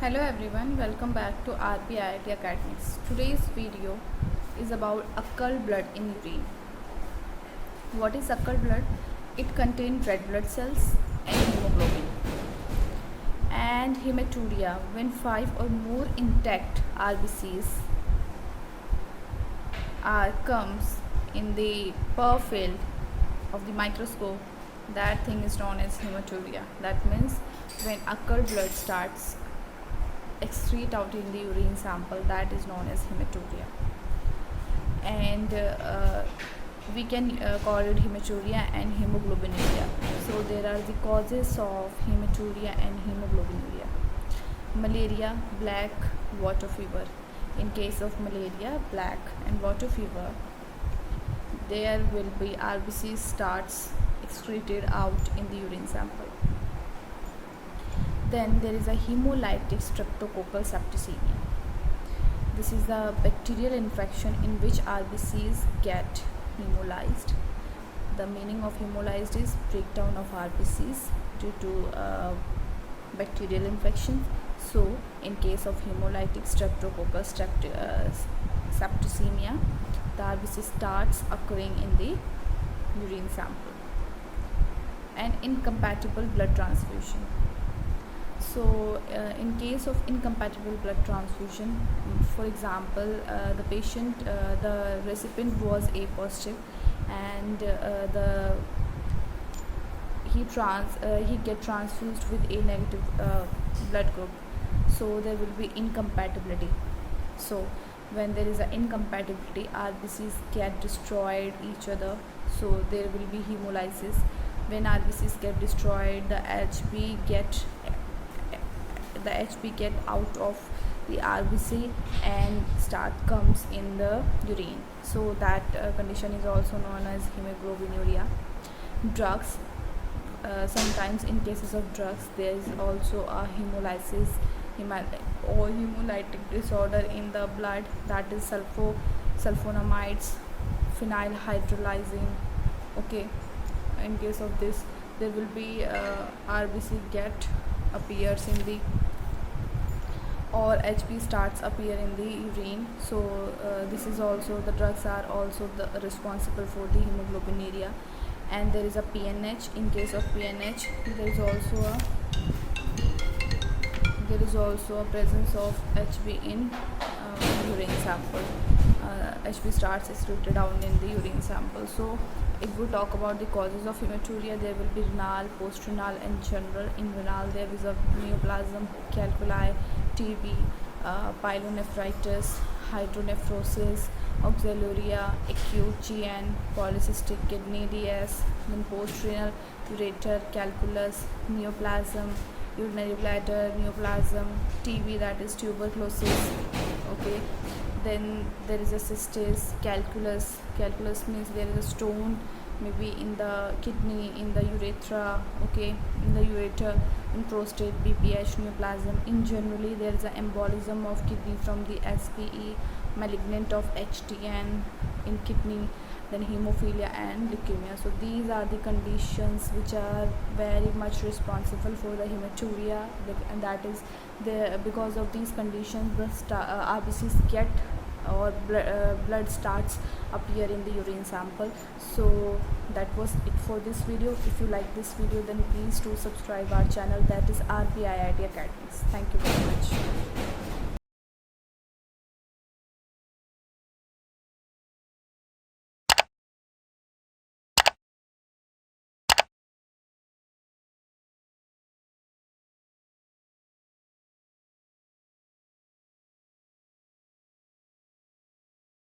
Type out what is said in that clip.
Hello everyone, welcome back to RPIIT Academics. Today's video is about occult blood in urine. What is occult blood? It contains red blood cells and hemoglobin and hematuria when 5 or more intact RBCs comes in the per field of the microscope. That thing is known as hematuria. That means when occult blood starts excrete out in the urine sample, that is known as hematuria. And we can call it hematuria and hemoglobinuria. So there are the causes of hematuria and hemoglobinuria. Malaria, black water fever. In case of malaria, black and water fever, there will be RBC starts excreted out in the urine sample. Then there is a hemolytic streptococcal septicemia. This is a bacterial infection in which RBCs get hemolyzed. The meaning of hemolyzed is breakdown of RBCs due to bacterial infection. So in case of hemolytic streptococcal septicemia, the RBC starts occurring in the urine sample. And incompatible blood transfusion. So in case of incompatible blood transfusion, for example, the patient, the recipient was A positive and he get transfused with A negative blood group, so there will be incompatibility. So when there is an incompatibility, RBCs get destroyed each other, so there will be hemolysis. When RBCs get destroyed, the HB get out of the RBC and comes in the urine. So that condition is also known as hemoglobinuria. Drugs, sometimes in cases of drugs there is also a hemolysis or hemolytic disorder in the blood, that is sulfonamides, phenylhydrolysine. Okay, in case of this there will be RBC get appears in the or HB starts appear in the urine. So this is also, the drugs are also responsible for the hemoglobinuria. And there is a PNH. In case of PNH, there is also a presence of HB in urine sample. HB starts excreted down in the urine sample. So if we talk about the causes of hematuria, there will be renal, post-renal and general. In renal there is a neoplasm, calculi, TB, pyelonephritis, hydronephrosis, auxiliaria, acute GN, polycystic kidney DS, then post-renal, ureter, calculus, neoplasm, urinary bladder, neoplasm, TB, that is tuberculosis. Okay, then there is a cystis, calculus means there is a stone maybe in the kidney, in the urethra, okay, in the ureter, in prostate, BPH, neoplasm. In generally there is an embolism of kidney from the SPE, malignant of HTN in kidney, then hemophilia and leukemia. So these are the conditions which are very much responsible for the hematuria, and that is because of these conditions the RBCs get or blood starts appear in the urine sample. So that was it for this video. If you like this video, then please do subscribe our channel, that is RPIIT Academics. Thank you very much.